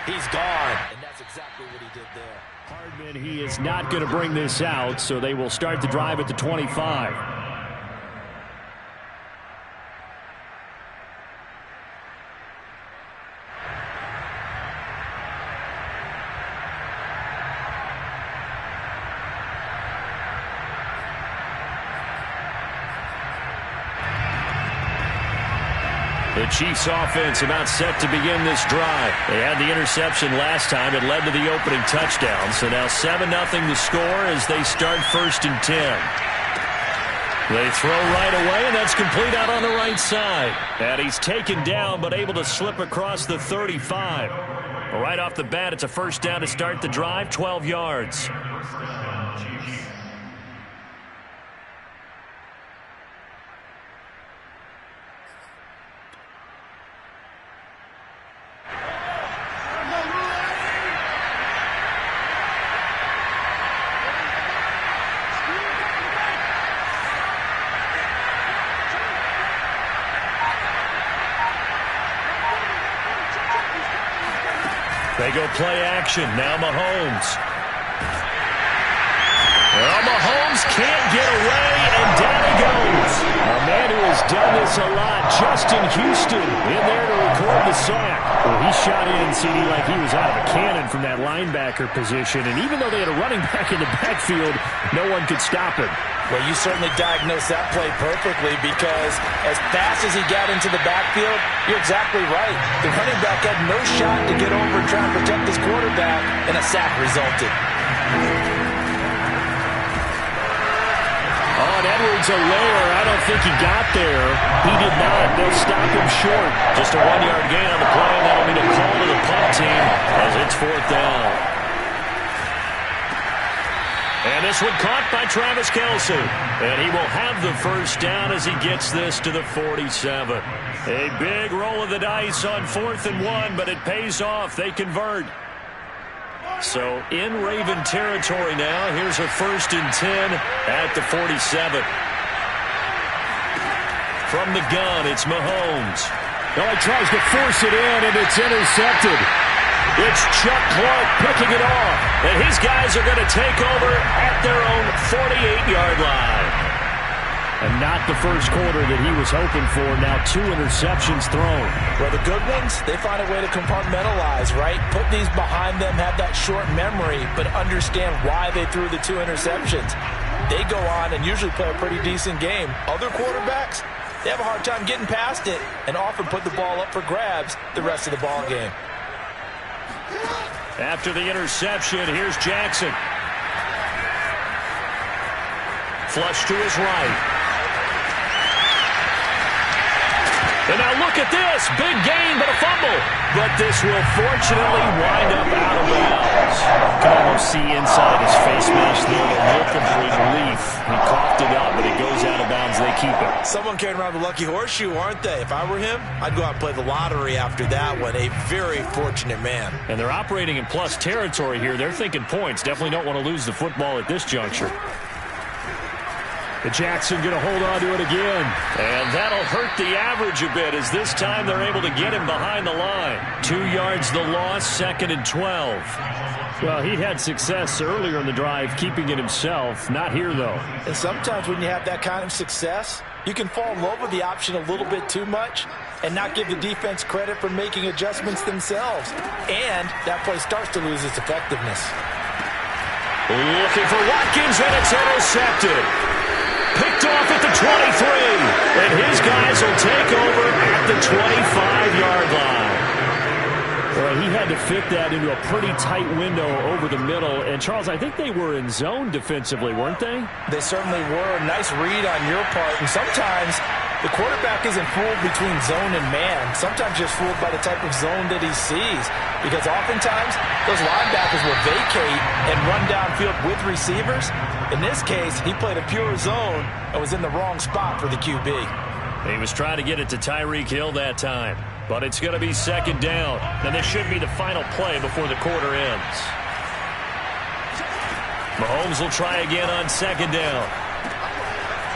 he's gone. And that's exactly what he did there. Hardman, he is not going to bring this out, so they will start the drive at the 25. The Chiefs offense about set to begin this drive. They had the interception last time. It led to the opening touchdown. So now 7-0 the score as they start 1st and 10. They throw right away, and that's complete out on the right side. And he's taken down but able to slip across the 35. Right off the bat, it's a 1st down to start the drive, 12 yards. They go play action. Now Mahomes. Well, Mahomes can't get away, and down he goes. A man who has done this a lot, Justin Houston, in there to record the sack. Well, he shot in, CD, like he was out of a cannon from that linebacker position, and even though they had a running back in the backfield, no one could stop him. Well, you certainly diagnosed that play perfectly because as fast as he got into the backfield, you're exactly right. The running back had no shot to get over and try and protect his quarterback, and a sack resulted. On Edwards-Helaire, I don't think he got there. He did not. They'll stop him short. Just a 1-yard gain on the play, and that'll be the call to the punt team as it's 4th down. And this one caught by Travis Kelce. And he will have the 1st down as he gets this to the 47. A big roll of the dice on 4th and 1, but it pays off. They convert. So in Raven territory now. Here's a 1st and 10 at the 47. From the gun, it's Mahomes. Oh, he tries to force it in, and it's intercepted. It's Chuck Clark picking it off. And his guys are going to take over at their own 48-yard line. And not the first quarter that he was hoping for. Now 2 interceptions thrown. Well, the good ones, they find a way to compartmentalize, right? Put these behind them, have that short memory, but understand why they threw the 2 interceptions. They go on and usually play a pretty decent game. Other quarterbacks, they have a hard time getting past it and often put the ball up for grabs the rest of the ball game. After the interception, here's Jackson. Flush to his right. And now look at this. Big gain, but a fumble. But this will fortunately wind up out of bounds. You can almost see inside his face mask there the look of relief. He coughed it up, but it goes out of bounds. They keep it. Someone carrying around the lucky horseshoe, aren't they? If I were him, I'd go out and play the lottery after that one. A very fortunate man. And they're operating in plus territory here. They're thinking points. Definitely don't want to lose the football at this juncture. The Jackson going to hold on to it again. And that'll hurt the average a bit as this time they're able to get him behind the line. 2 yards the loss, 2nd and 12. Well, he had success earlier in the drive keeping it himself. Not here, though. And sometimes when you have that kind of success, you can fall in love with the option a little bit too much and not give the defense credit for making adjustments themselves. And that play starts to lose its effectiveness. Looking for Watkins, and it's intercepted. Picked off at the 23, and his guys will take over at the 25-yard line. Well, he had to fit that into a pretty tight window over the middle. And, Charles, I think they were in zone defensively, weren't they? They certainly were. Nice read on your part. And sometimes the quarterback isn't fooled between zone and man. Sometimes just fooled by the type of zone that he sees. Because oftentimes those linebackers will vacate and run downfield with receivers. In this case, he played a pure zone and was in the wrong spot for the QB. He was trying to get it to Tyreek Hill that time. But it's going to be 2nd down. And this should be the final play before the quarter ends. Mahomes will try again on 2nd down.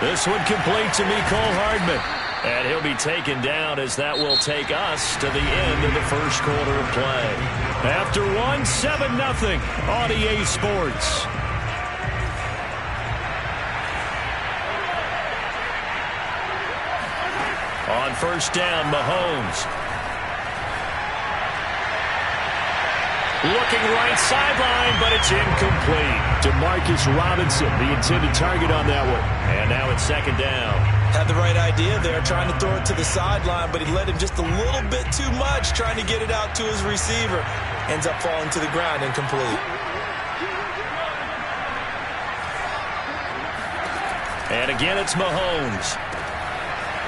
This one complete to Mecole Hardman. And he'll be taken down as that will take us to the end of the first quarter of play. After one, 7-0 on EA Sports. On first down, Mahomes. Looking right sideline, but it's incomplete. Demarcus Robinson, the intended target on that one. And now it's second down. Had the right idea there, trying to throw it to the sideline, but he led him just a little bit too much, trying to get it out to his receiver. Ends up falling to the ground, incomplete. And again, it's Mahomes.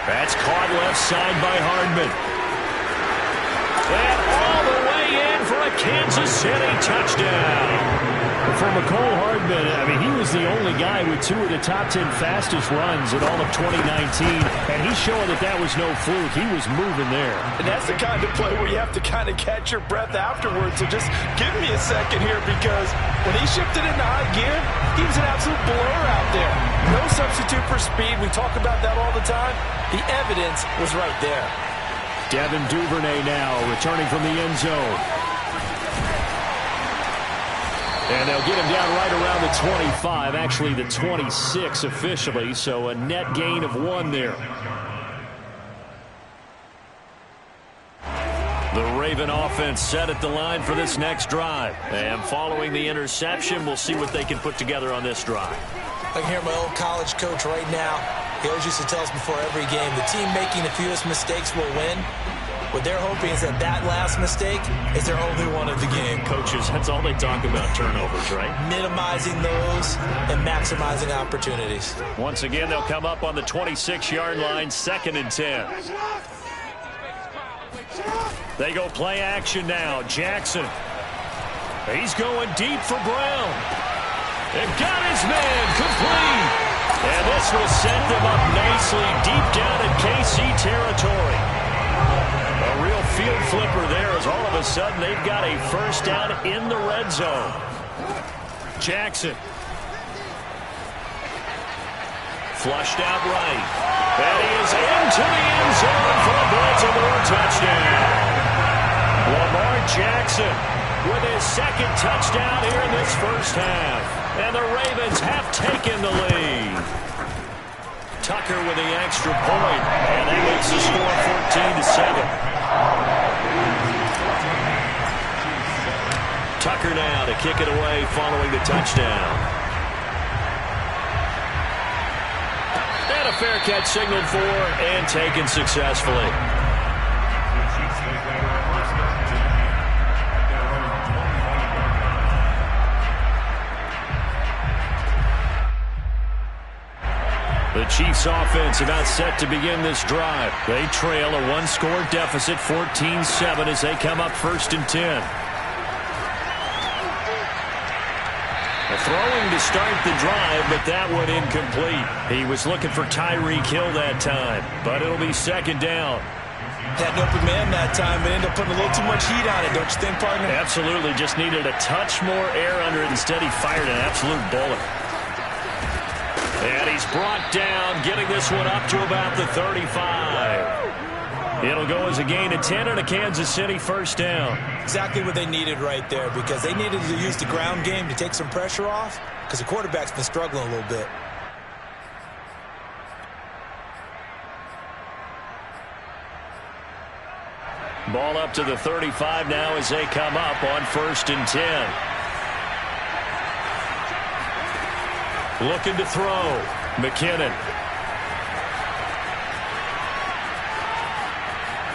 That's caught left side by Hardman. And all the way in for a Kansas City touchdown. For Mecole Hardman, I mean, he was the only guy with 2 of the top 10 fastest runs in all of 2019, and he's showing that that was no fluke. He was moving there. And that's the kind of play where you have to kind of catch your breath afterwards. So just give me a second here, because when he shifted into high gear, he was an absolute blur out there. No substitute for speed. We talk about that all the time. The evidence was right there. Devin Duvernay now returning from the end zone. And they'll get him down right around the 25, actually the 26 officially, so a net gain of 1 there. The Raven offense set at the line for this next drive. And following the interception, we'll see what they can put together on this drive. I can hear my old college coach right now. He always used to tell us before every game, the team making the fewest mistakes will win. What they're hoping is that last mistake is their only one of the game. Coaches, that's all they talk about, turnovers, right? Minimizing those and maximizing opportunities. Once again, they'll come up on the 26-yard line, 2nd and 10. They go play action now. Jackson. He's going deep for Brown. And got his man complete. And this will set them up nicely deep down in KC territory. A real field flipper there, as all of a sudden they've got a first down in the red zone. Jackson. Flushed out right. And he is into the end zone for a Baltimore touchdown. Lamar Jackson with his 2nd touchdown here in this first half. And the Ravens have taken the lead. Tucker with the extra point, and that makes the score 14-7. Tucker now to kick it away following the touchdown. And a fair catch signaled for and taken successfully. The Chiefs offense about set to begin this drive. They trail a 1-score deficit, 14-7, as they come up 1st and 10. Throwing to start the drive, but that one incomplete. He was looking for Tyreek Hill that time, but it'll be 2nd down. Had an open man that time, but ended up putting a little too much heat on it, don't you think, partner? Absolutely, just needed a touch more air under it. Instead, he fired an absolute bullet. And he's brought down, getting this one up to about the 35. It'll go as a gain of 10 and a Kansas City first down. Exactly what they needed right there, because they needed to use the ground game to take some pressure off, because the quarterback's been struggling a little bit. Ball up to the 35 now as they come up on 1st and 10. Looking to throw. McKinnon.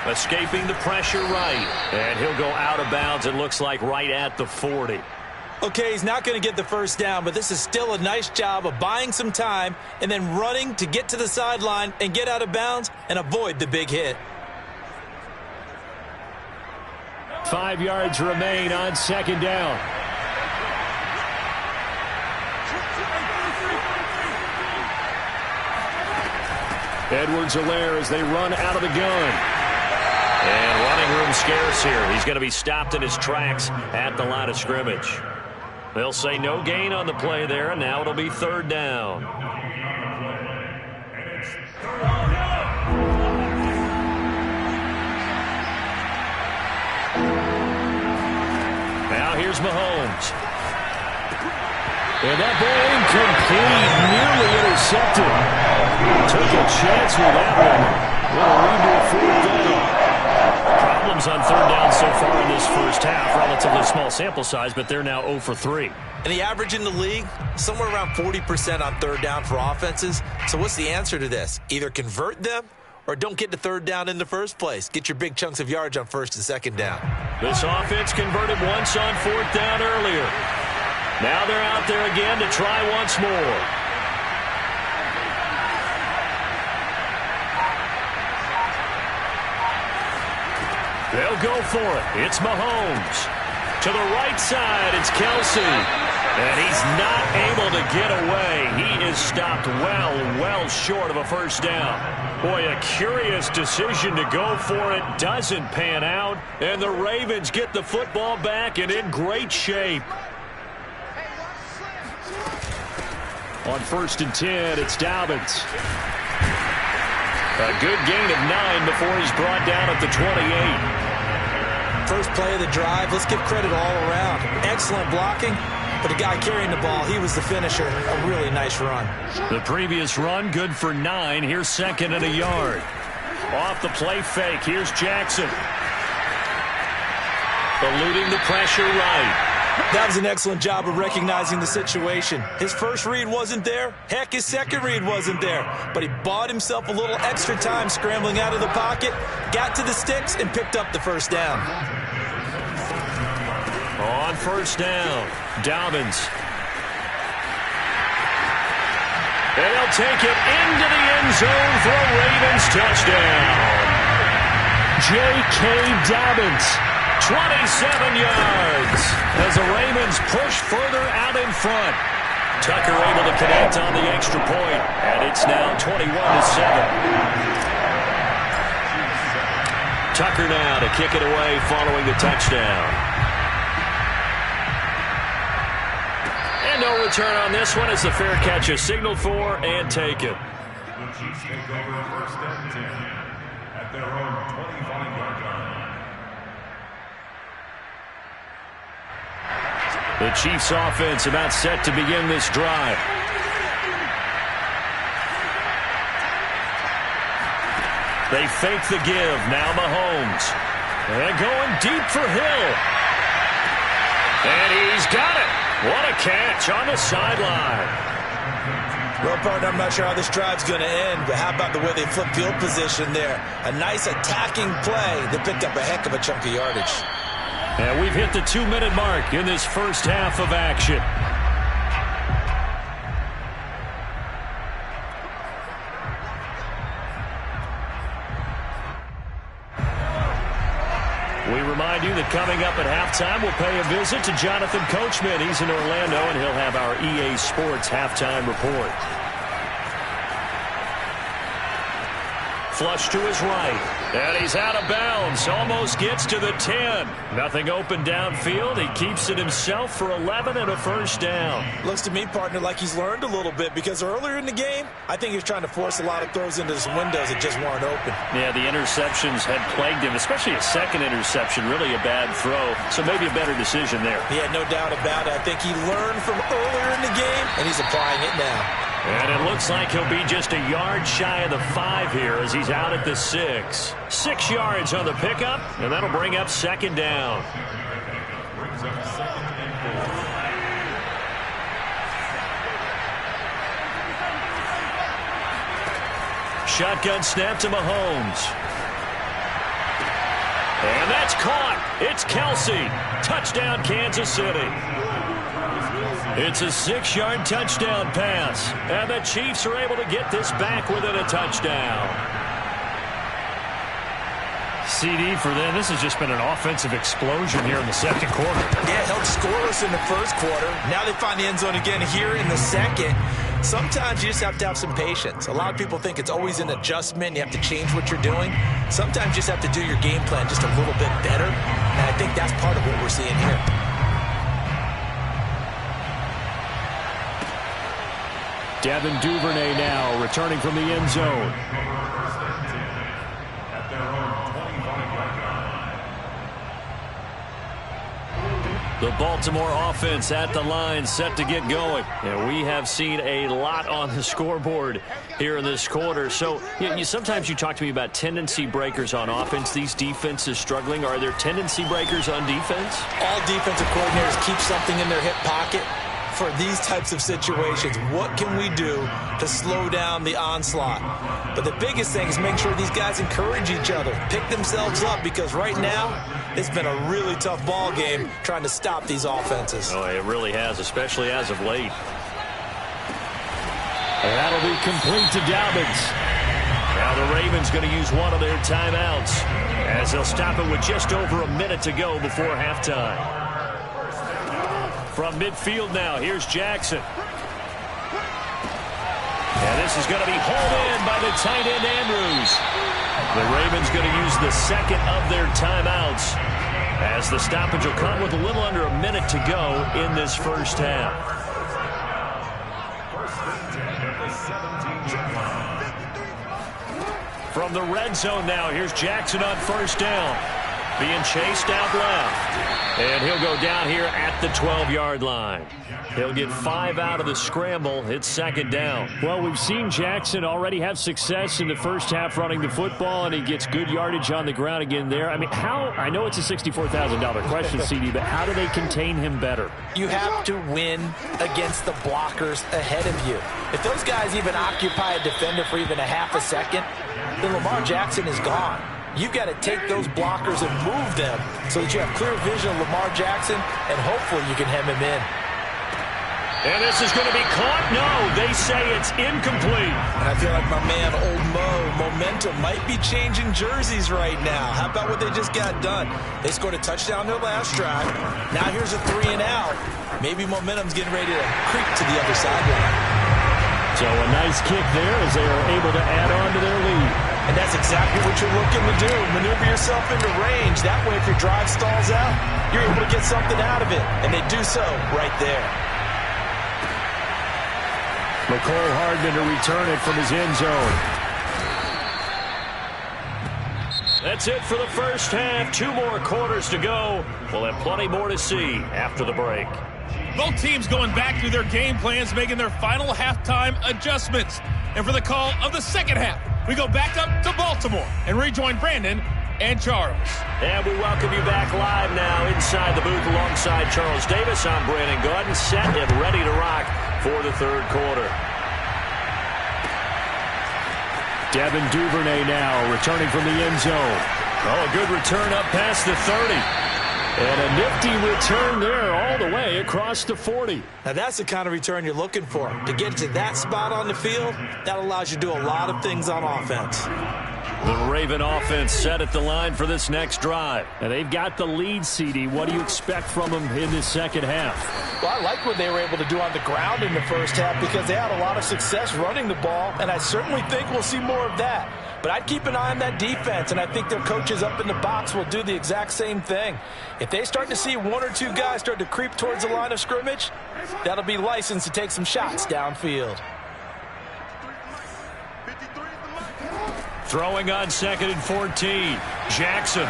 Escaping the pressure right. And he'll go out of bounds, it looks like, right at the 40. Okay, he's not going to get the first down, but this is still a nice job of buying some time and then running to get to the sideline and get out of bounds and avoid the big hit. 5 yards remain on 2nd down. Edwards-Helaire as they run out of the gun. And running room scarce here. He's going to be stopped in his tracks at the line of scrimmage. They'll say no gain on the play there, and now it'll be 3rd down. Now here's Mahomes. And that ball incomplete, nearly intercepted. Took a chance with that one. Will lead to a fourth down. Problems on third down so far in this first half. Relatively small sample size, but they're now 0 for 3. And the average in the league, somewhere around 40% on third down for offenses. So what's the answer to this? Either convert them or don't get to third down in the first place. Get your big chunks of yards on first and second down. This offense converted once on fourth down earlier. Now they're out there again to try once more. They'll go for it. It's Mahomes. To the right side, it's Kelsey. And he's not able to get away. He is stopped well short of a first down. Boy, a curious decision to go for it. Doesn't pan out. And the Ravens get the football back and in great shape. On 1st and 10, it's Dobbins. A good gain of 9 before he's brought down at the 28. First play of the drive, let's give credit all around. Excellent blocking, but the guy carrying the ball, he was the finisher. A really nice run. The previous run, good for 9. Here's 2nd and a yard. Off the play fake, here's Jackson. Eluding the pressure right. That was an excellent job of recognizing the situation. His first read wasn't there. Heck, his second read wasn't there. But he bought himself a little extra time scrambling out of the pocket, got to the sticks, and picked up the first down. On 1st down, Dobbins. And they'll take it into the end zone for a Ravens touchdown. J.K. Dobbins. 27 yards as the Ravens push further out in front. Tucker able to connect on the extra point, and it's now 21-7. Tucker now to kick it away following the touchdown. And no return on this one as the fair catch is signaled for and taken. The Chiefs take over 1st and 10 at their own 25-yard line. The Chiefs offense about set to begin this drive. They fake the give. Now Mahomes. And going deep for Hill. And he's got it. What a catch on the sideline. Well, partner, I'm not sure how this drive's going to end, but how about the way they flipped field position there? A nice attacking play that picked up a heck of a chunk of yardage. And we've hit the 2-minute mark in this first half of action. We remind you that coming up at halftime, we'll pay a visit to Jonathan Coachman. He's in Orlando, and he'll have our EA Sports halftime report. Flush to his right. And he's out of bounds. Almost gets to the 10. Nothing open downfield. He keeps it himself for 11 and a first down. Looks to me, partner, like he's learned a little bit because earlier in the game, I think he was trying to force a lot of throws into some windows that just weren't open. Yeah, the interceptions had plagued him, especially a second interception. Really a bad throw. So maybe a better decision there. Yeah, no doubt about it. I think he learned from earlier in the game, and he's applying it now. And it looks like he'll be just a yard shy of the 5 here as he's out at the 6. 6 yards on the pickup, and that'll bring up 2nd down. Brings up 2nd and 4. Shotgun snap to Mahomes. And that's caught. It's Kelsey. Touchdown, Kansas City. It's a 6-yard touchdown pass. And the Chiefs are able to get this back within a touchdown. CD for them. This has just been an offensive explosion here in the second quarter. Yeah, held scoreless in the first quarter. Now they find the end zone again here in the second. Sometimes you just have to have some patience. A lot of people think it's always an adjustment. You have to change what you're doing. Sometimes you just have to do your game plan just a little bit better. And I think that's part of what we're seeing here. Devin Duvernay now returning from the end zone. The Baltimore offense at the line, set to get going. And we have seen a lot on the scoreboard here in this quarter. So sometimes you talk to me about tendency breakers on offense. These defenses struggling. Are there tendency breakers on defense? All defensive coordinators keep something in their hip pocket for these types of situations. What can we do to slow down the onslaught? But the biggest thing is make sure these guys encourage each other, pick themselves up, because right now it's been a really tough ball game trying to stop these offenses. Oh, it really has, especially as of late. And that'll be complete to Dobbins. Now the Ravens going to use one of their timeouts as they'll stop it with just over a minute to go before halftime. From midfield now, here's Jackson. And this is going to be hauled in by the tight end Andrews. The Ravens going to use the second of their timeouts as the stoppage will come with a little under a minute to go in this first half. From the red zone now, here's Jackson on first down. Being chased out left. And he'll go down here at the 12-yard line. He'll get 5 out of the scramble. It's second down. Well, we've seen Jackson already have success in the first half running the football, and he gets good yardage on the ground again there. I mean, I know it's a $64,000 question, CD, but how do they contain him better? You have to win against the blockers ahead of you. If those guys even occupy a defender for even a half a second, then Lamar Jackson is gone. You've got to take those blockers and move them so that you have clear vision of Lamar Jackson, and hopefully you can hem him in. And this is going to be caught. No, they say it's incomplete. And I feel like my man, Old Mo, momentum might be changing jerseys right now. How about what they just got done? They scored a touchdown their last drive. Now here's a 3 and out. Maybe momentum's getting ready to creep to the other sideline. So a nice kick there as they are able to add on to their lead. And that's exactly what you're looking to do. Maneuver yourself into range. That way, if your drive stalls out, you're able to get something out of it. And they do so right there. McCole Hardman to return it from his end zone. That's it for the first half. 2 more quarters to go. We'll have plenty more to see after the break. Both teams going back through their game plans, making their final halftime adjustments. And for the call of the second half, we go back up to Baltimore and rejoin Brandon and Charles. And we welcome you back live now inside the booth alongside Charles Davis. I'm Brandon Gaudin, set and ready to rock for the third quarter. Devin Duvernay now returning from the end zone. Oh, a good return up past the 30. And a nifty return there all the way across the 40. Now that's the kind of return you're looking for. To get to that spot on the field, that allows you to do a lot of things on offense. The Raven offense set at the line for this next drive. And they've got the lead, CD. What do you expect from them in this second half? Well, I like what they were able to do on the ground in the first half because they had a lot of success running the ball, and I certainly think we'll see more of that. But I'd keep an eye on that defense, and I think their coaches up in the box will do the exact same thing. If they start to see 1 or 2 guys start to creep towards the line of scrimmage, that'll be licensed to take some shots downfield. Throwing on 2nd and 14. Jackson.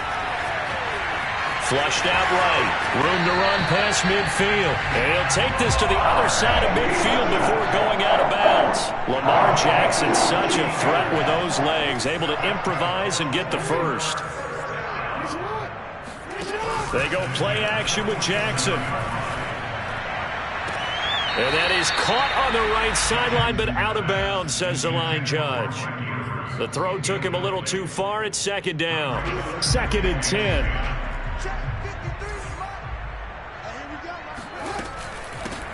Flushed out right. Room to run past midfield. And he'll take this to the other side of midfield before going out of bounds. Lamar Jackson, such a threat with those legs. Able to improvise and get the first. They go play action with Jackson. And that is caught on the right sideline, but out of bounds, says the line judge. The throw took him a little too far. It's second down. 2nd and 10.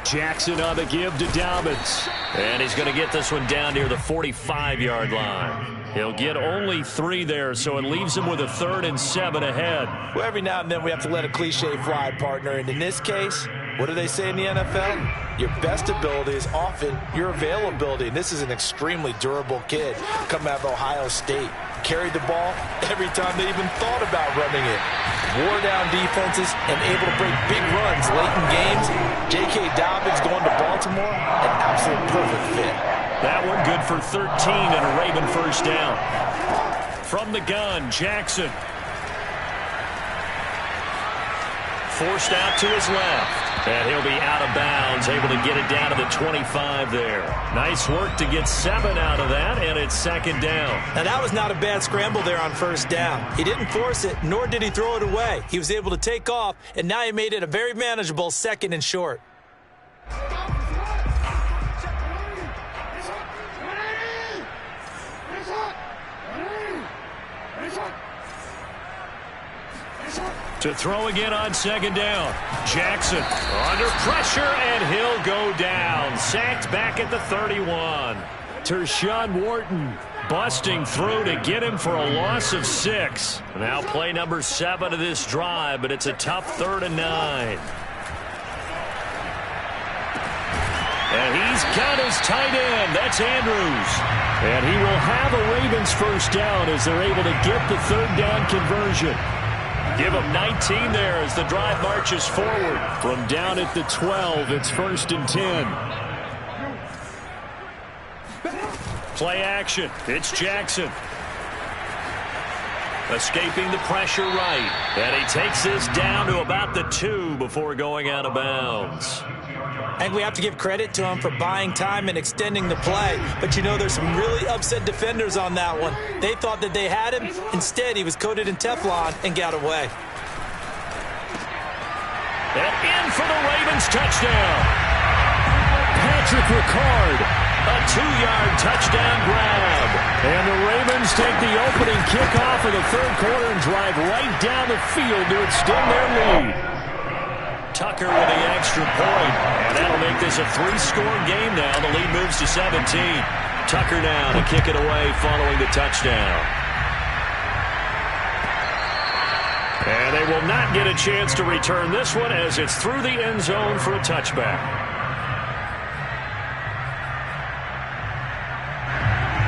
Jackson on the give to Dobbins. And he's going to get this one down near the 45-yard line. He'll get only 3 there, so it leaves him with a 3rd and 7 ahead. Well, every now and then we have to let a cliche fly, partner. And in this case, what do they say in the NFL? Your best ability is often your availability. And this is an extremely durable kid coming out of Ohio State. Carried the ball every time they even thought about running it. Wore down defenses and able to break big runs late in games. J.K. Dobbins going to Baltimore, an absolute perfect fit. That one good for 13 and a Raven first down. From the gun, Jackson. forced out to his left. And he'll be out of bounds, able to get it down to the 25 there. Nice work to get 7 out of that, and it's second down. Now, that was not a bad scramble there on first down. He didn't force it, nor did he throw it away. He was able to take off, and now he made it a very manageable 2nd and short. To throw again on second down. Jackson under pressure, and he'll go down. Sacked back at the 31. Tershawn Wharton busting through to get him for a loss of 6. Now play number 7 of this drive, but it's a tough 3rd and 9. And he's got his tight end. That's Andrews. And he will have a Ravens first down as they're able to get the 3rd down conversion. Give him 19 there as the drive marches forward. From down at the 12, it's 1st and 10. Play action. It's Jackson. Escaping the pressure right. And he takes this down to about the 2 before going out of bounds. I think we have to give credit to him for buying time and extending the play. But, you know, there's some really upset defenders on that one. They thought that they had him. Instead, he was coated in Teflon and got away. And in for the Ravens touchdown. Patrick Ricard, a 2-yard touchdown grab. And the Ravens take the opening kickoff of the 3rd quarter and drive right down the field to extend their lead. Tucker with the extra point, and that'll make this a 3-score game now. The lead moves to 17. Tucker now to kick it away following the touchdown. And they will not get a chance to return this one as it's through the end zone for a touchback.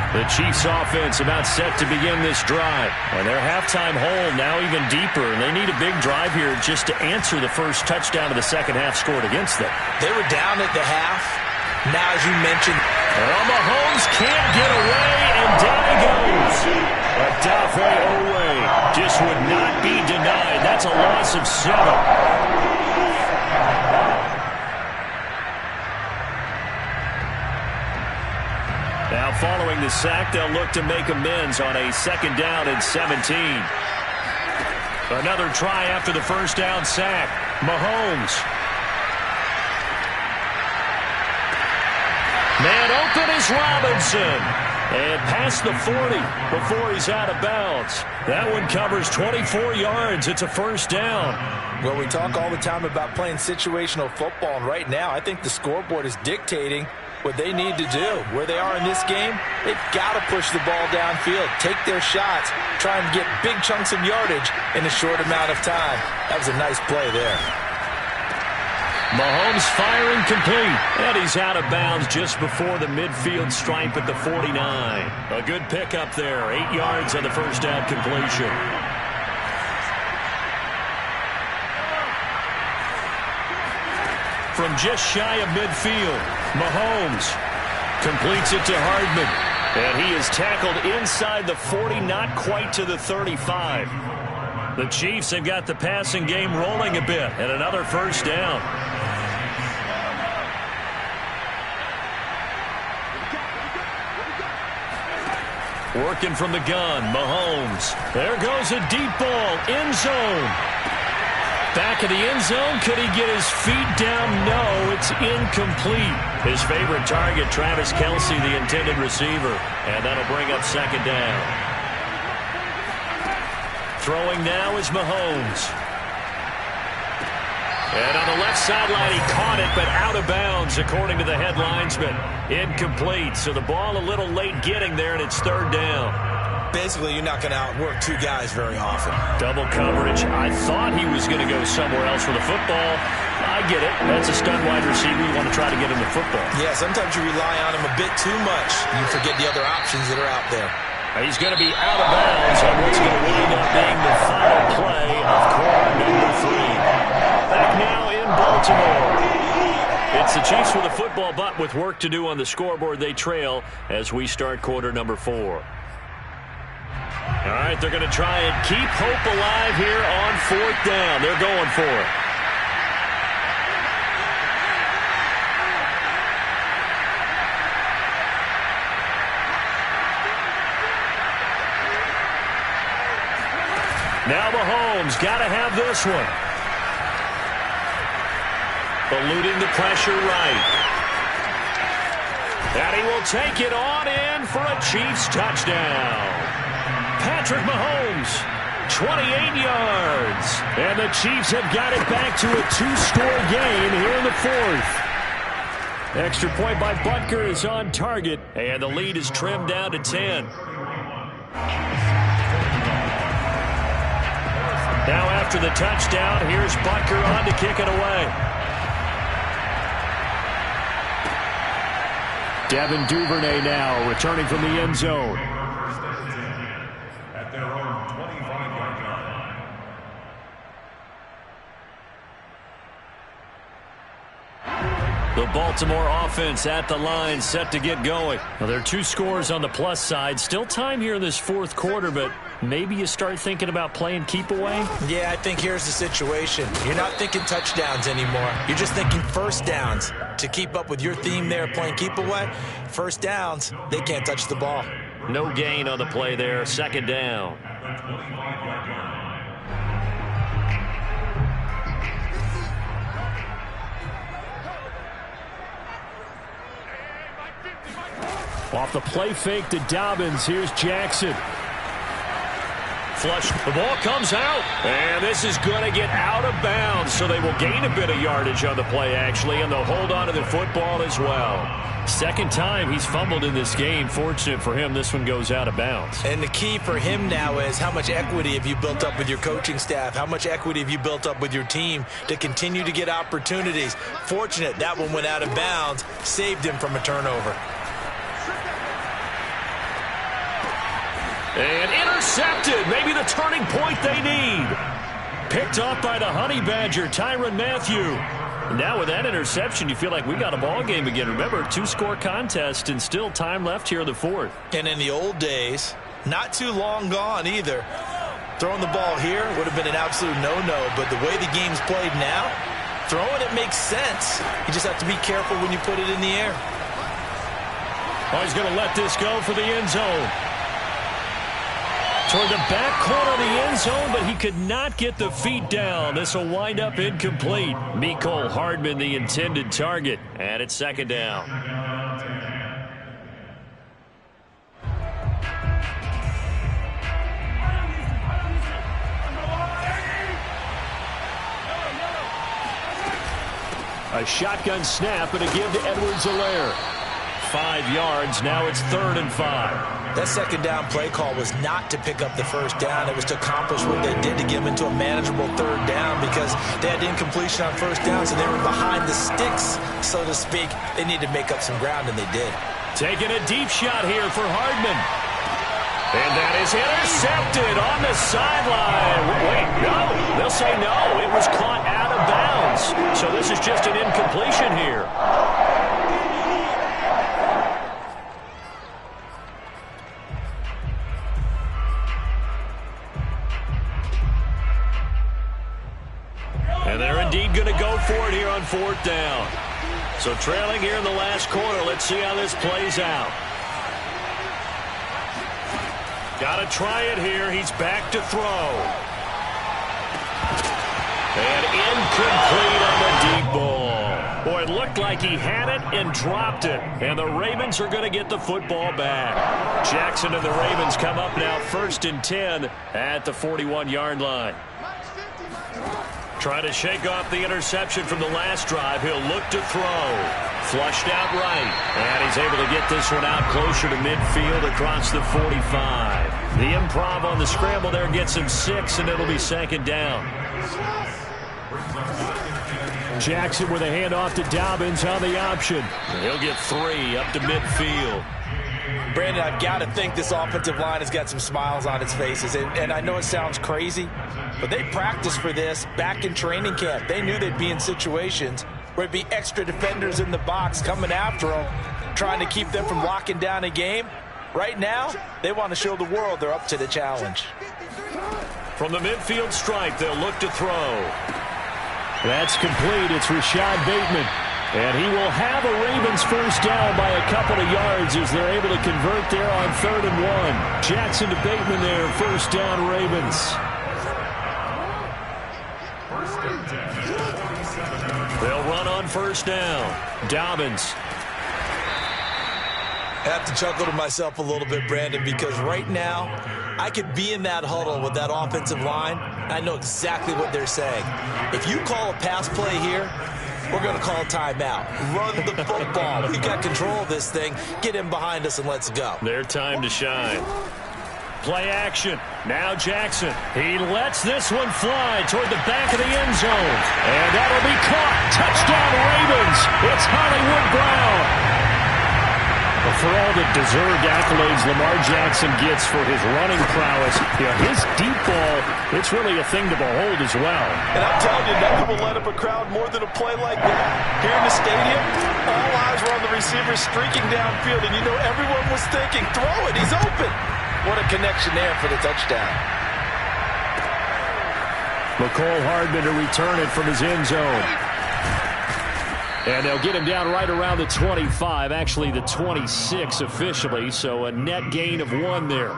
The Chiefs offense about set to begin this drive. And their halftime hole now even deeper. And they need a big drive here just to answer the first touchdown of the second half scored against them. They were down at the half. Now, as you mentioned. Well, Mahomes can't get away, and down he goes. Odafe Oweh just would not be denied. That's a loss of 7. Now, following the sack, they'll look to make amends on a 2nd down and 17. Another try after the first down sack. Mahomes. Man open is Robinson. And past the 40 before he's out of bounds. That one covers 24 yards. It's a first down. Well, we talk all the time about playing situational football, and right now I think the scoreboard is dictating what they need to do. Where they are in this game, they've got to push the ball downfield, take their shots, try and get big chunks of yardage in a short amount of time. That was a nice play there. Mahomes firing complete, and he's out of bounds just before the midfield stripe at the 49. A good pickup there, 8 yards on the first down completion. From just shy of midfield, Mahomes completes it to Hardman. And he is tackled inside the 40, not quite to the 35. The Chiefs have got the passing game rolling a bit, and another first down. Working from the gun, Mahomes. There goes a deep ball, end zone. Back of the end zone, could he get his feet down? No, it's incomplete. His favorite target, Travis Kelce, the intended receiver. And that'll bring up second down. Throwing now is Mahomes. And on the left sideline, he caught it, but out of bounds, according to the head linesman. Incomplete, so the ball a little late getting there, and it's third down. Basically, you're not going to outwork 2 guys very often. Double coverage. I thought he was going to go somewhere else for the football. I get it. That's a stud wide receiver. You want to try to get him the football. Yeah, sometimes you rely on him a bit too much. You forget the other options that are out there. He's going to be out of bounds on what's going to wind up being the final play of quarter number 3. Back now in Baltimore. It's the Chiefs with the football, but with work to do on the scoreboard, they trail as we start quarter number 4. All right, they're going to try and keep hope alive here on 4th down. They're going for it. Mahomes got to have this one. Eluding the pressure right. And he will take it on in for a Chiefs touchdown. Patrick Mahomes, 28 yards. And the Chiefs have got it back to a 2-score game here in the fourth. Extra point by Butker is on target. And the lead is trimmed down to 10. Now after the touchdown, here's Butker on to kick it away. Devin Duvernay now returning from the end zone. At their own 25-yard line. The Baltimore offense at the line, set to get going. Well, there are 2 scores on the plus side. Still time here in this fourth quarter, but maybe you start thinking about playing keep away? Yeah, I think here's the situation. You're not thinking touchdowns anymore. You're just thinking first downs. To keep up with your theme there, playing keep away, first downs, they can't touch the ball. No gain on the play there, second down. Off the play fake to Dobbins, here's Jackson. Flush, the ball comes out, and this is going to get out of bounds, so they will gain a bit of yardage on the play, actually, and they'll hold on to the football as well. Second time he's fumbled in this game. Fortunate for him, this one goes out of bounds. And the key for him now is how much equity have you built up with your coaching staff? How much equity have you built up with your team to continue to get opportunities? Fortunate that one went out of bounds, saved him from a turnover. And intercepted. Maybe the turning point they need. Picked off by the Honey Badger, Tyrann Mathieu. Now with that interception, you feel like we got a ball game again. Remember, 2-score contest and still time left here in the fourth. And in the old days, not too long gone either, throwing the ball here would have been an absolute no-no. But the way the game's played now, throwing it makes sense. You just have to be careful when you put it in the air. Oh, he's going to let this go for the end zone. Toward the back corner of the end zone, but he could not get the feet down. This will wind up incomplete. Mecole Hardman, the intended target, and it's second down. A shotgun snap and a give to Edwards-Helaire. 5 yards, now it's 3rd and 5. That second down play call was not to pick up the first down. It was to accomplish what they did to get them into a manageable 3rd down because they had incompletion on first down, so they were behind the sticks, so to speak. They needed to make up some ground, and they did. Taking a deep shot here for Hardman. And that is intercepted on the sideline. Wait, no. They'll say no. It was caught out of bounds. So this is just an incompletion here. And they're indeed going to go for it here on 4th down. So trailing here in the last quarter. Let's see how this plays out. Got to try it here. He's back to throw. And incomplete on the deep ball. Boy, it looked like he had it and dropped it. And the Ravens are going to get the football back. Jackson and the Ravens come up now 1st and 10 at the 41-yard line. Trying to shake off the interception from the last drive. He'll look to throw. Flushed out right. And he's able to get this one out closer to midfield across the 45. The improv on the scramble there gets him 6, and it'll be 2nd down. Jackson with a handoff to Dobbins on the option. He'll get 3 up to midfield. Brandon, I've got to think this offensive line has got some smiles on its faces. And I know it sounds crazy, but they practiced for this back in training camp. They knew they'd be in situations where it'd be extra defenders in the box coming after them, trying to keep them from locking down a game. Right now, they want to show the world they're up to the challenge. From the midfield stripe, they'll look to throw. That's complete. It's Rashad Bateman. And he will have a Ravens first down by a couple of yards as they're able to convert there on 3rd and 1. Jackson to Bateman there, first down Ravens. on first down. Dobbins. I have to chuckle to myself a little bit, Brandon, because right now I could be in that huddle with that offensive line. I know exactly what they're saying. If you call a pass play here, we're going to call a timeout. Run the football. We've got control of this thing. Get in behind us and let's go. Their time to shine. Play action. Now Jackson. He lets this one fly toward the back of the end zone. And that'll be caught. Touchdown Ravens. It's Hollywood Brown. For all the deserved accolades Lamar Jackson gets for his running prowess, his deep ball, it's really a thing to behold as well. And I'm telling you, nothing will light up a crowd more than a play like that. Here in the stadium, all eyes were on the receiver streaking downfield, and you know everyone was thinking, throw it, he's open. What a connection there for the touchdown. McCole Hardman to return it from his end zone. And they'll get him down right around the 25, actually the 26 officially, so a net gain of 1 there.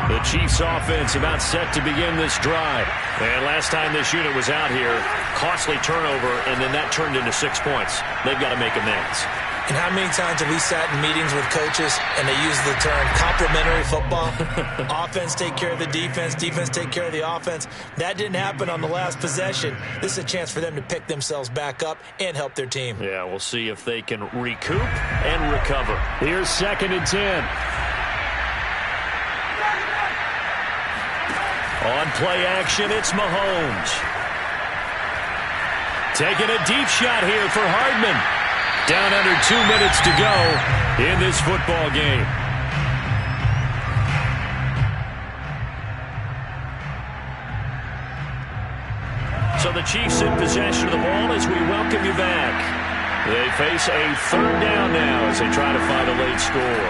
The Chiefs offense about set to begin this drive. And last time this unit was out here, costly turnover, and then that turned into 6 points. They've got to make amends. And how many times have we sat in meetings with coaches and they use the term complementary football? Offense take care of the defense, defense take care of the offense. That didn't happen on the last possession. This is a chance for them to pick themselves back up and help their team. Yeah, we'll see if they can recoup and recover. Here's 2nd and 10. On play action, it's Mahomes. Taking a deep shot here for Hardman. Down under 2 minutes to go in this football game. So the Chiefs in possession of the ball as we welcome you back. They face a 3rd down now as they try to find a late score.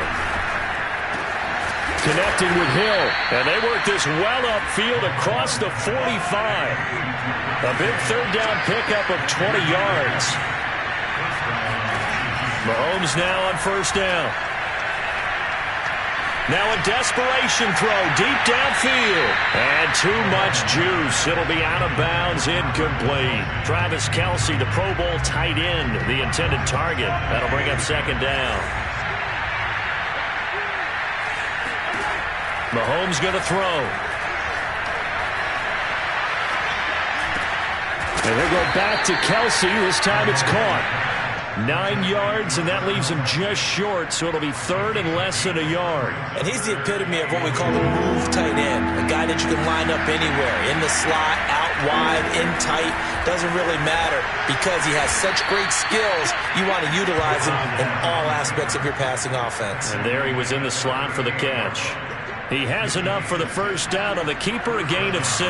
Connecting with Hill, and they work this well upfield across the 45. A big 3rd down pickup of 20 yards. Mahomes now on first down. Now a desperation throw deep downfield. And too much juice. It'll be out of bounds, incomplete. Travis Kelce, the Pro Bowl tight end, the intended target. That'll bring up 2nd down. Mahomes going to throw. And he'll go back to Kelce. This time it's caught. 9 yards, and that leaves him just short, so it'll be 3rd and less than a yard. And he's the epitome of what we call a move tight end, a guy that you can line up anywhere, in the slot, out wide, in tight, doesn't really matter because he has such great skills. You want to utilize him in all aspects of your passing offense. And there he was in the slot for the catch. He has enough for the first down on the keeper, a gain of 6.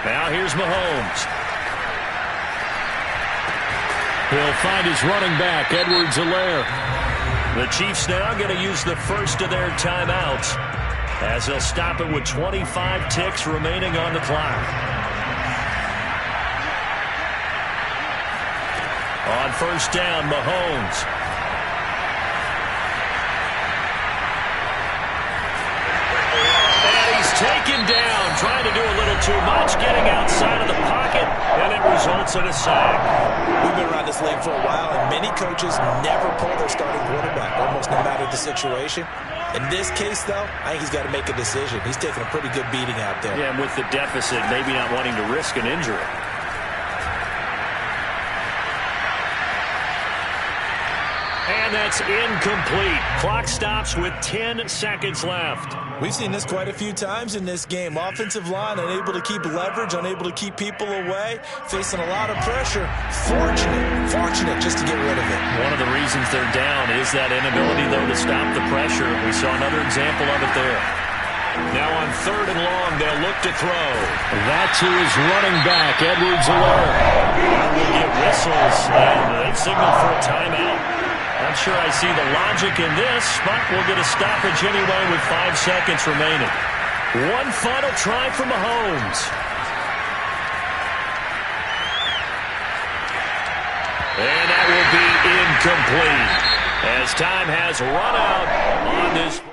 Now here's Mahomes. He'll find his running back, Edwards-Helaire. The Chiefs now going to use the first of their timeouts as they'll stop it with 25 ticks remaining on the clock. On first down, Mahomes. Taken down, trying to do a little too much, getting outside of the pocket, and it results in a sack. We've been around this league for a while, and many coaches never pull their starting quarterback, almost no matter the situation. In this case, though, I think he's got to make a decision. He's taking a pretty good beating out there. Yeah, and with the deficit, maybe not wanting to risk an injury. And that's incomplete. Clock stops with 10 seconds left. We've seen this quite a few times in this game. Offensive line unable to keep leverage, unable to keep people away, facing a lot of pressure. Fortunate just to get rid of it. One of the reasons they're down is that inability, though, to stop the pressure. We saw another example of it there. Now on 3rd and long, they'll look to throw. That to his running back, Edwards-Helaire. We'll get whistles, and they've signaled for a timeout. Not sure I see the logic in this, but we'll get a stoppage anyway with 5 seconds remaining. One final try for Mahomes. And that will be incomplete as time has run out on this.